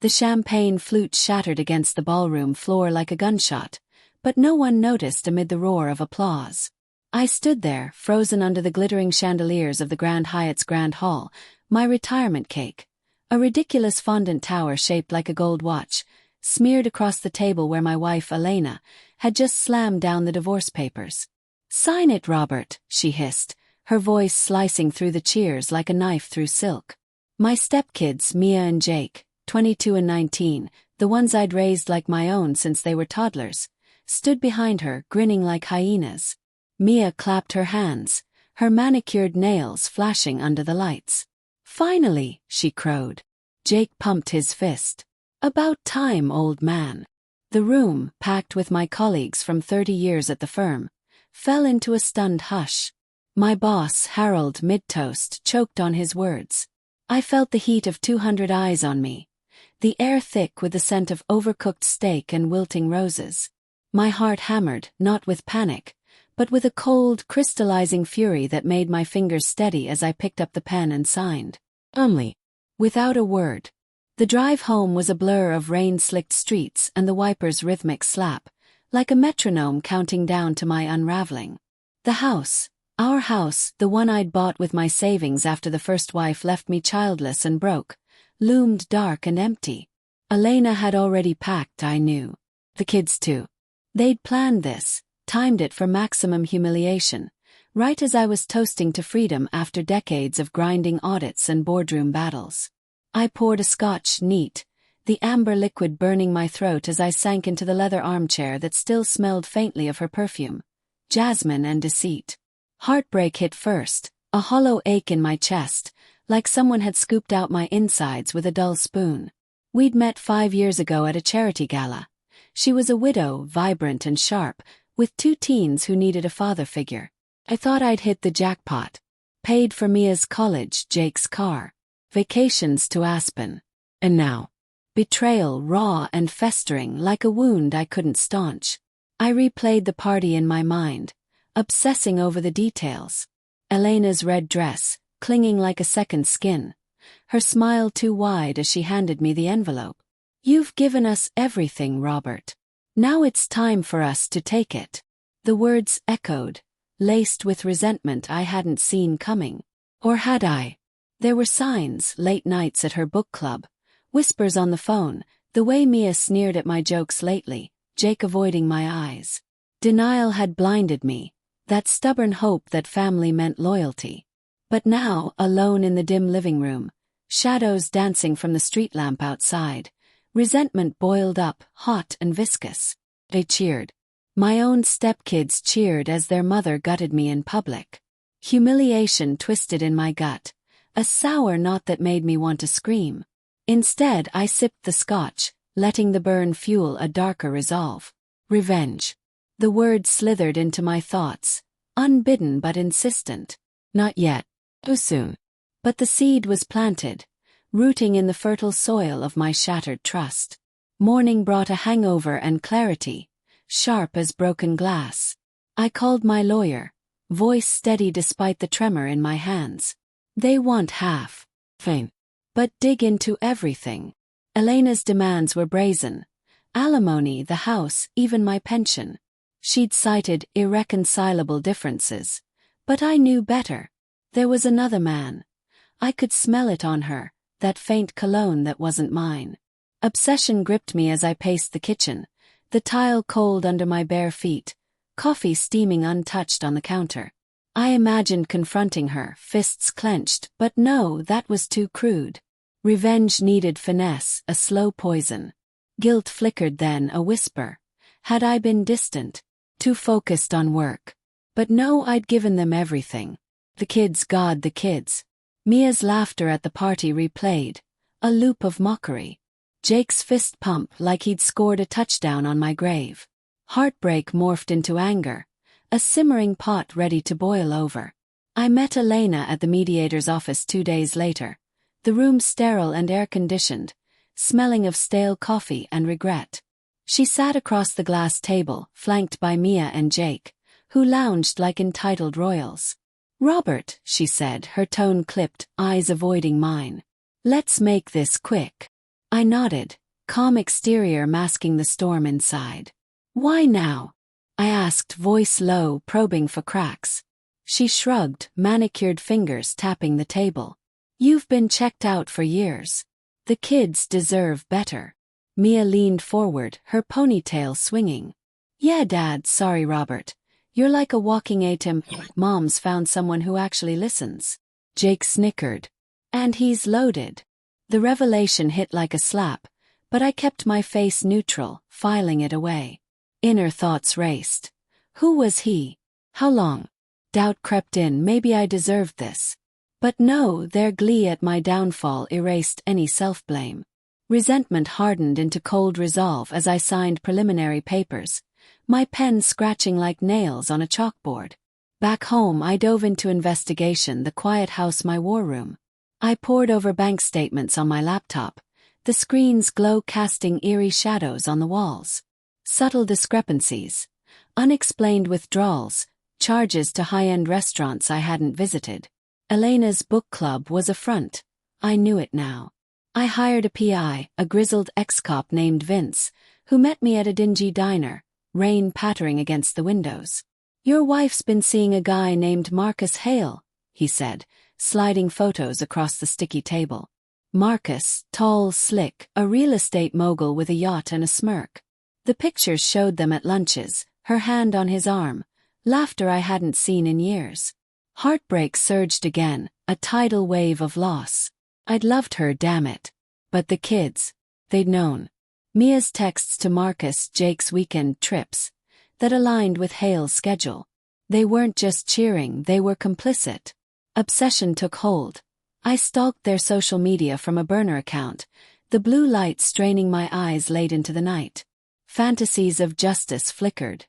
The champagne flute shattered against the ballroom floor like a gunshot, but no one noticed amid the roar of applause. I stood there, frozen under the glittering chandeliers of the Grand Hyatt's Grand Hall, my retirement cake, a ridiculous fondant tower shaped like a gold watch, smeared across the table where my wife, Elena, had just slammed down the divorce papers. "Sign it, Robert," she hissed, her voice slicing through the cheers like a knife through silk. My stepkids, Mia and Jake, 22 and 19, the ones I'd raised like my own since they were toddlers, stood behind her, grinning like hyenas. Mia clapped her hands, her manicured nails flashing under the lights. "Finally," she crowed. Jake pumped his fist. "About time, old man." The room, packed with my colleagues from 30 years at the firm, fell into a stunned hush. My boss, Harold, mid-toast, choked on his words. I felt the heat of 200 eyes on me, the air thick with the scent of overcooked steak and wilting roses. My heart hammered, not with panic, but with a cold, crystallizing fury that made my fingers steady as I picked up the pen and signed. Without a word. The drive home was a blur of rain-slicked streets and the wiper's rhythmic slap, like a metronome counting down to my unraveling. The house, our house, the one I'd bought with my savings after the first wife left me childless and broke, loomed dark and empty. Elena had already packed, I knew. The kids too. They'd planned this, timed it for maximum humiliation, right as I was toasting to freedom after decades of grinding audits and boardroom battles. I poured a scotch neat, the amber liquid burning my throat as I sank into the leather armchair that still smelled faintly of her perfume, jasmine and deceit. Heartbreak hit first, a hollow ache in my chest, like someone had scooped out my insides with a dull spoon. We'd met 5 years ago at a charity gala. She was a widow, vibrant and sharp, with 2 teens who needed a father figure. I thought I'd hit the jackpot. Paid for Mia's college, Jake's car, vacations to Aspen. And now, betrayal, raw and festering like a wound I couldn't staunch. I replayed the party in my mind, obsessing over the details. Elena's red dress, clinging like a second skin, her smile too wide as she handed me the envelope. "You've given us everything, Robert. Now it's time for us to take it." The words echoed, laced with resentment I hadn't seen coming. Or had I? There were signs, late nights at her book club, whispers on the phone, the way Mia sneered at my jokes lately, Jake avoiding my eyes. Denial had blinded me, that stubborn hope that family meant loyalty. But now, alone in the dim living room, shadows dancing from the street lamp outside, resentment boiled up, hot and viscous. They cheered. My own stepkids cheered as their mother gutted me in public. Humiliation twisted in my gut, a sour knot that made me want to scream. Instead, I sipped the scotch, letting the burn fuel a darker resolve. Revenge. The word slithered into my thoughts, unbidden but insistent. Not yet. Too soon. But the seed was planted, rooting in the fertile soil of my shattered trust. Morning brought a hangover and clarity, sharp as broken glass. I called my lawyer, voice steady despite the tremor in my hands. "They want half. Fine. But dig into everything." Elena's demands were brazen. Alimony, the house, even my pension. She'd cited irreconcilable differences. But I knew better. There was another man. I could smell it on her, that faint cologne that wasn't mine. Obsession gripped me as I paced the kitchen, the tile cold under my bare feet, coffee steaming untouched on the counter. I imagined confronting her, fists clenched, but no, that was too crude. Revenge needed finesse, a slow poison. Guilt flickered then, a whisper. Had I been distant, too focused on work? But no, I'd given them everything. The kids, God, the kids. Mia's laughter at the party replayed, a loop of mockery. Jake's fist pump like he'd scored a touchdown on my grave. Heartbreak morphed into anger, a simmering pot ready to boil over. I met Elena at the mediator's office 2 days later, the room sterile and air-conditioned, smelling of stale coffee and regret. She sat across the glass table, flanked by Mia and Jake, who lounged like entitled royals. "Robert," she said, her tone clipped, eyes avoiding mine. "Let's make this quick." I nodded, calm exterior masking the storm inside. Why now? I asked, voice low, probing for cracks. She shrugged, manicured fingers tapping the table. You've been checked out for years. The kids deserve better. Mia leaned forward, her ponytail swinging. Yeah, Dad, sorry Robert. You're like a walking ATM. Mom's found someone who actually listens. Jake snickered. And he's loaded. The revelation hit like a slap, but I kept my face neutral, filing it away. Inner thoughts raced. Who was he? How long? Doubt crept in, maybe I deserved this. But no, their glee at my downfall erased any self-blame. Resentment hardened into cold resolve as I signed preliminary papers, my pen scratching like nails on a chalkboard. Back home I dove into investigation, the quiet house my war room. I pored over bank statements on my laptop, the screen's glow casting eerie shadows on the walls. Subtle discrepancies, unexplained withdrawals, charges to high-end restaurants I hadn't visited. Elena's book club was a front. I knew it now. I hired a PI, a grizzled ex-cop named Vince, who met me at a dingy diner, rain pattering against the windows. Your wife's been seeing a guy named Marcus Hale, he said, sliding photos across the sticky table. Marcus, tall, slick, a real estate mogul with a yacht and a smirk. The pictures showed them at lunches, her hand on his arm, laughter I hadn't seen in years. Heartbreak surged again, a tidal wave of loss. I'd loved her, damn it. But the kids, they'd known. Mia's texts to Marcus, Jake's weekend trips, that aligned with Hale's schedule. They weren't just cheering, they were complicit. Obsession took hold. I stalked their social media from a burner account, the blue light straining my eyes late into the night. Fantasies of justice flickered.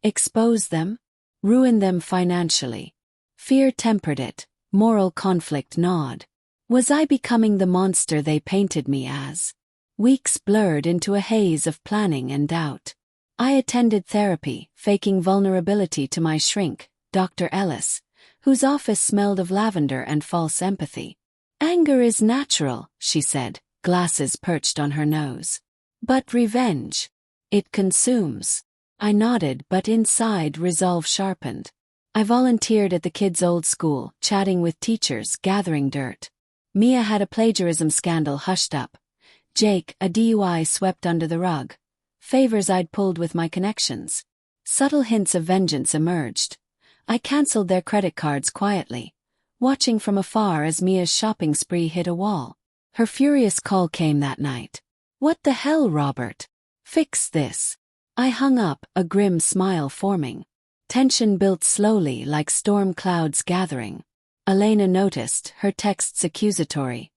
Expose them? Ruin them financially. Fear tempered it, moral conflict gnawed. Was I becoming the monster they painted me as? Weeks blurred into a haze of planning and doubt. I attended therapy, faking vulnerability to my shrink, Dr. Ellis, whose office smelled of lavender and false empathy. Anger is natural, she said, glasses perched on her nose. But revenge, it consumes. I nodded, but inside resolve sharpened. I volunteered at the kids' old school, chatting with teachers, gathering dirt. Mia had a plagiarism scandal hushed up. Jake, a DUI swept under the rug. Favors I'd pulled with my connections. Subtle hints of vengeance emerged. I cancelled their credit cards quietly, watching from afar as Mia's shopping spree hit a wall. Her furious call came that night. What the hell, Robert? Fix this. I hung up, a grim smile forming. Tension built slowly like storm clouds gathering. Elena noticed, her texts accusatory.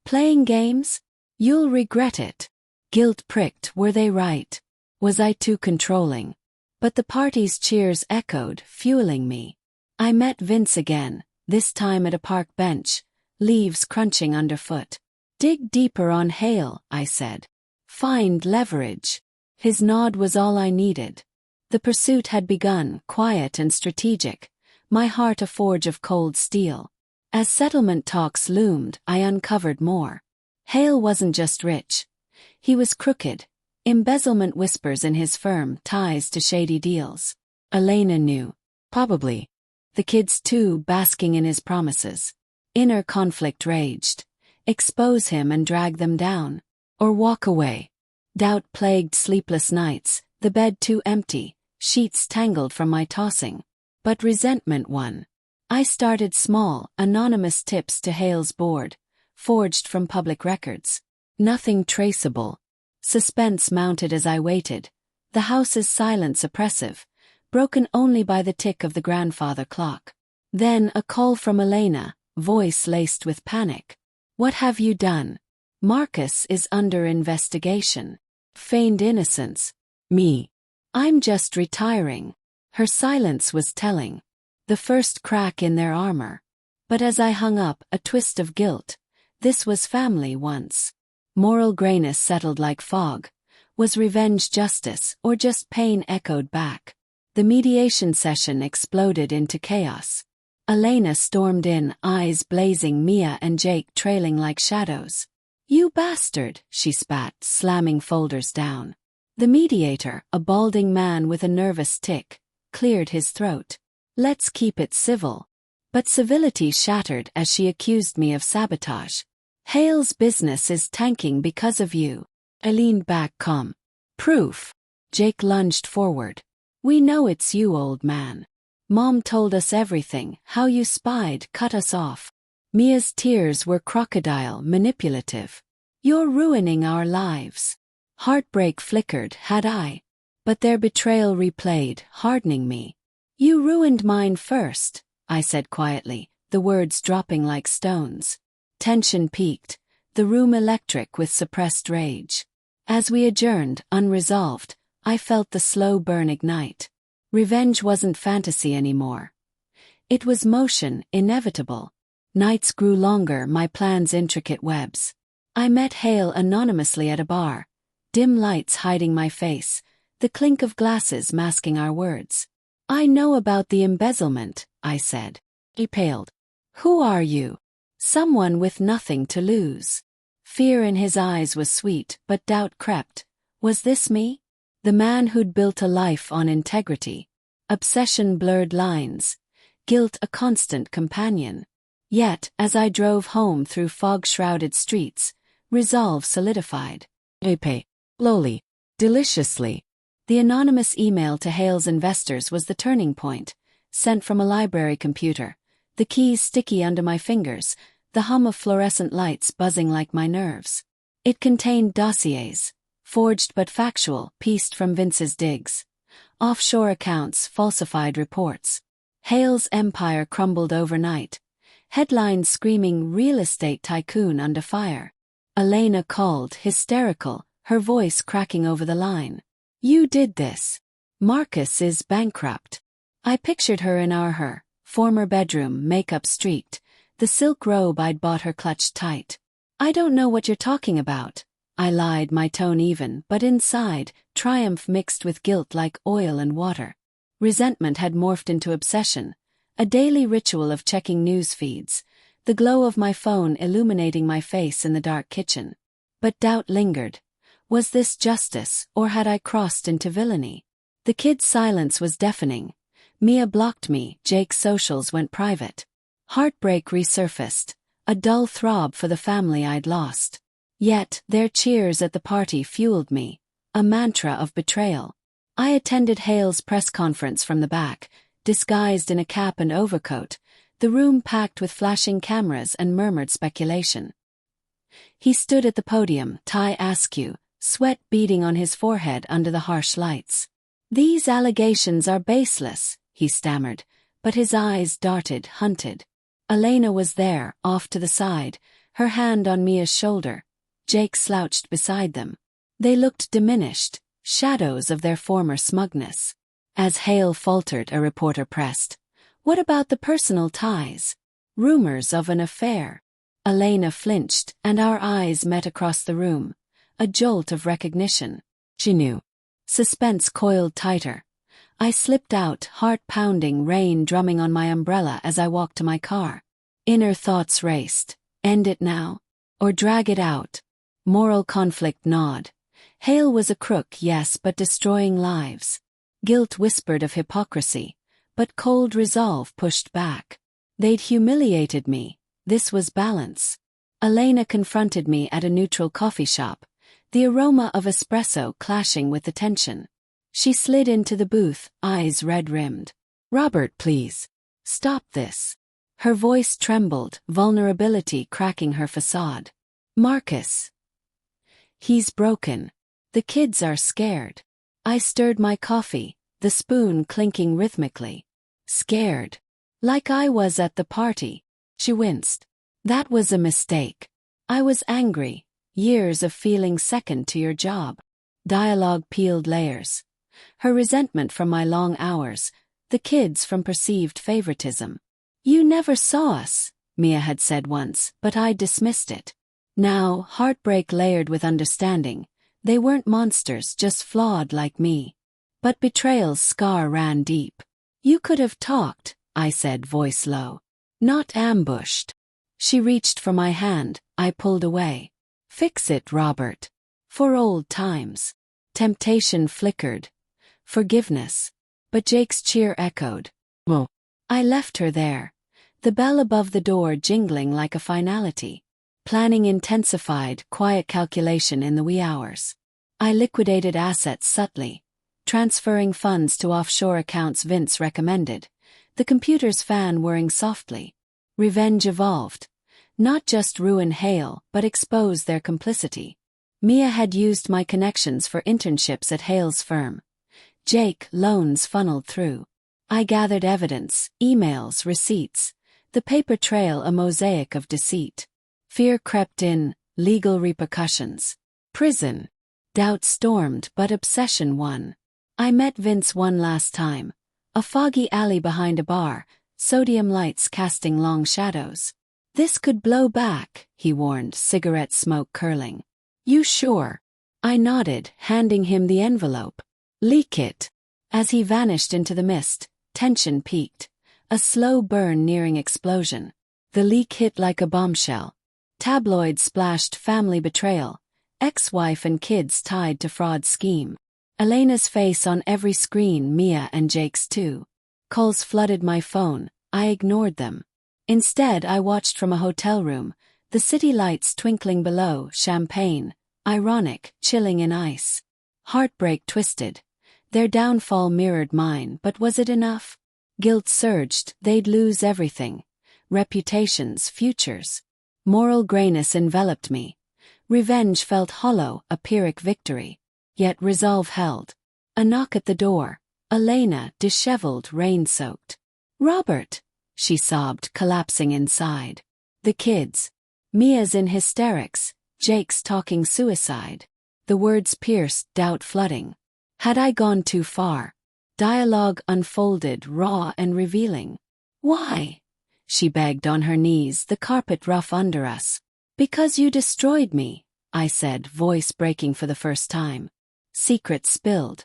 Playing games? You'll regret it. Guilt pricked, were they right? Was I too controlling? But the party's cheers echoed, fueling me. I met Vince again, this time at a park bench, leaves crunching underfoot. Dig deeper on Hale, I said. Find leverage. His nod was all I needed. The pursuit had begun, quiet and strategic, my heart a forge of cold steel. As settlement talks loomed, I uncovered more. Hale wasn't just rich. He was crooked. Embezzlement whispers in his firm, ties to shady deals. Elena knew. Probably. The kids too, basking in his promises. Inner conflict raged. Expose him and drag them down. Or walk away. Doubt plagued sleepless nights, the bed too empty, sheets tangled from my tossing. But resentment won. I started small, anonymous tips to Hale's board, forged from public records. Nothing traceable. Suspense mounted as I waited, the house's silence oppressive, broken only by the tick of the grandfather clock. Then a call from Elena, voice laced with panic. What have you done? Marcus is under investigation. Feigned innocence. Me. I'm just retiring. Her silence was telling. The first crack in their armor. But as I hung up, a twist of guilt. This was family once. Moral grayness settled like fog. Was revenge justice, or just pain echoed back? The mediation session exploded into chaos. Elena stormed in, eyes blazing, Mia and Jake trailing like shadows. You bastard, she spat, slamming folders down. The mediator, a balding man with a nervous tic, cleared his throat. Let's keep it civil. But civility shattered as she accused me of sabotage. Hale's business is tanking because of you. I leaned back calm. Proof. Jake lunged forward. We know it's you, old man. Mom told us everything, how you spied, cut us off. Mia's tears were crocodile, manipulative. You're ruining our lives. Heartbreak flickered, had I. But their betrayal replayed, hardening me. You ruined mine first, I said quietly, the words dropping like stones. Tension peaked, the room electric with suppressed rage. As we adjourned, unresolved, I felt the slow burn ignite. Revenge wasn't fantasy anymore. It was motion, inevitable. Nights grew longer, my plans intricate webs. I met Hale anonymously at a bar, dim lights hiding my face, the clink of glasses masking our words. I know about the embezzlement, I said. He paled. Who are you? Someone with nothing to lose. Fear in his eyes was sweet, but doubt crept. Was this me? The man who'd built a life on integrity. Obsession blurred lines. Guilt a constant companion. Yet, as I drove home through fog-shrouded streets, resolve solidified. Epe. Slowly. Deliciously. The anonymous email to Hale's investors was the turning point, sent from a library computer, the keys sticky under my fingers, the hum of fluorescent lights buzzing like my nerves. It contained dossiers, forged but factual, pieced from Vince's digs. Offshore accounts, falsified reports. Hale's empire crumbled overnight. Headlines screaming real estate tycoon under fire. Elena called, hysterical, her voice cracking over the line. You did this. Marcus is bankrupt. I pictured her in her former bedroom, makeup streaked, the silk robe I'd bought her clutched tight. I don't know what you're talking about. I lied, my tone even, but inside, triumph mixed with guilt like oil and water. Resentment had morphed into obsession, a daily ritual of checking news feeds, the glow of my phone illuminating my face in the dark kitchen. But doubt lingered. Was this justice, or had I crossed into villainy? The kid's silence was deafening. Mia blocked me, Jake's socials went private. Heartbreak resurfaced, a dull throb for the family I'd lost. Yet, their cheers at the party fueled me, a mantra of betrayal. I attended Hale's press conference from the back, disguised in a cap and overcoat, the room packed with flashing cameras and murmured speculation. He stood at the podium, tie askew, sweat beading on his forehead under the harsh lights. These allegations are baseless, he stammered, but his eyes darted, hunted. Elena was there, off to the side, her hand on Mia's shoulder. Jake slouched beside them. They looked diminished, shadows of their former smugness. As Hale faltered, a reporter pressed. What about the personal ties? Rumors of an affair. Elena flinched, and our eyes met across the room. A jolt of recognition. She knew. Suspense coiled tighter. I slipped out, heart pounding, rain drumming on my umbrella as I walked to my car. Inner thoughts raced. End it now? Or drag it out? Moral conflict gnawed. Hale was a crook, yes, but destroying lives. Guilt whispered of hypocrisy, but cold resolve pushed back. They'd humiliated me. This was balance. Elena confronted me at a neutral coffee shop, the aroma of espresso clashing with the tension. She slid into the booth, eyes red-rimmed. Robert, please. Stop this. Her voice trembled, vulnerability cracking her facade. Marcus. He's broken. The kids are scared. I stirred my coffee, the spoon clinking rhythmically. Scared. Like I was at the party. She winced. That was a mistake. I was angry. Years of feeling second to your job. Dialogue peeled layers. Her resentment from my long hours, the kids from perceived favoritism. You never saw us, Mia had said once, but I dismissed it. Now, heartbreak layered with understanding. They weren't monsters, just flawed like me. But betrayal's scar ran deep. You could have talked, I said, voice low. Not ambushed. She reached for my hand, I pulled away. Fix it, Robert. For old times. Temptation flickered. Forgiveness. But Jake's cheer echoed. Well, I left her there. The bell above the door jingling like a finality. Planning intensified, quiet calculation in the wee hours. I liquidated assets subtly, transferring funds to offshore accounts Vince recommended, the computer's fan whirring softly. Revenge evolved. Not just ruin Hale, but expose their complicity. Mia had used my connections for internships at Hale's firm. Jake, loans funneled through. I gathered evidence, emails, receipts, the paper trail a mosaic of deceit. Fear crept in, legal repercussions. Prison. Doubt stormed, but obsession won. I met Vince one last time. A foggy alley behind a bar, sodium lights casting long shadows. This could blow back, he warned, cigarette smoke curling. You sure? I nodded, handing him the envelope. Leak it. As he vanished into the mist, tension peaked. A slow burn nearing explosion. The leak hit like a bombshell. Tabloids splashed family betrayal. Ex-wife and kids tied to fraud scheme. Elena's face on every screen, Mia and Jake's too. Calls flooded my phone. I ignored them. Instead, I watched from a hotel room, the city lights twinkling below, champagne, ironic, chilling in ice. Heartbreak twisted. Their downfall mirrored mine, but was it enough? Guilt surged, they'd lose everything. Reputations, futures. Moral grayness enveloped me. Revenge felt hollow, a Pyrrhic victory. Yet resolve held. A knock at the door. Elena, disheveled, rain-soaked. Robert, she sobbed, collapsing inside. The kids. Mia's in hysterics, Jake's talking suicide. The words pierced, doubt flooding. Had I gone too far? Dialogue unfolded, raw and revealing. Why? She begged on her knees, the carpet rough under us. Because you destroyed me, I said, voice breaking for the first time. Secrets spilled.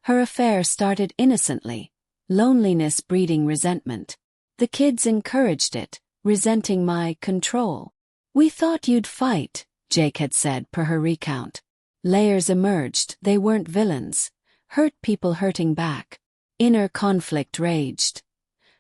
Her affair started innocently, loneliness breeding resentment. The kids encouraged it, resenting my control. We thought you'd fight, Jake had said per her recount. Layers emerged, they weren't villains. Hurt people hurting back. Inner conflict raged.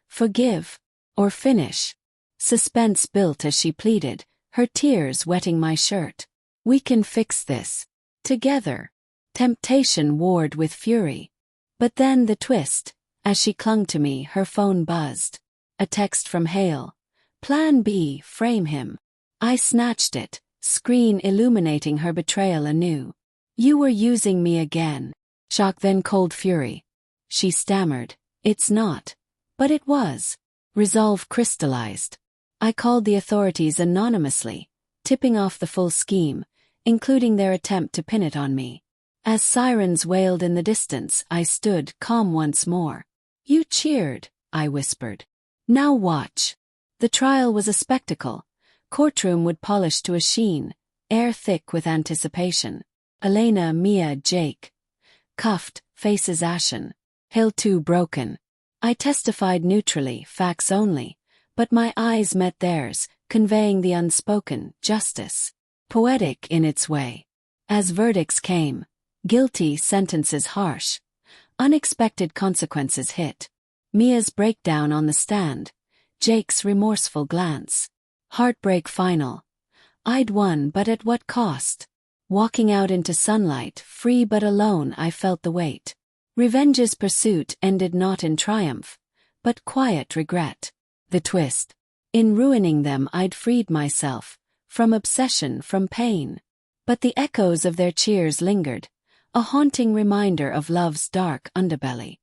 Forgive. Or finish. Suspense built as she pleaded, her tears wetting my shirt. We can fix this. Together. Temptation warred with fury. But then the twist. As she clung to me, her phone buzzed. A text from Hale. Plan B, frame him. I snatched it, screen illuminating her betrayal anew. You were using me again. Shock then cold fury. She stammered. It's not. But it was. Resolve crystallized. I called the authorities anonymously, tipping off the full scheme, including their attempt to pin it on me. As sirens wailed in the distance, I stood calm once more. You cheered, I whispered. Now watch. The trial was a spectacle. Courtroom would polish to a sheen, air thick with anticipation. Elena, Mia, Jake. Cuffed, faces ashen. Hale too broken. I testified neutrally, facts only, but my eyes met theirs, conveying the unspoken, justice. Poetic in its way. As verdicts came, guilty, sentences harsh. Unexpected consequences hit. Mia's breakdown on the stand. Jake's remorseful glance. Heartbreak final. I'd won, but at what cost? Walking out into sunlight, free but alone, I felt the weight. Revenge's pursuit ended not in triumph, but quiet regret. The twist. In ruining them I'd freed myself, from obsession, from pain. But the echoes of their cheers lingered, a haunting reminder of love's dark underbelly.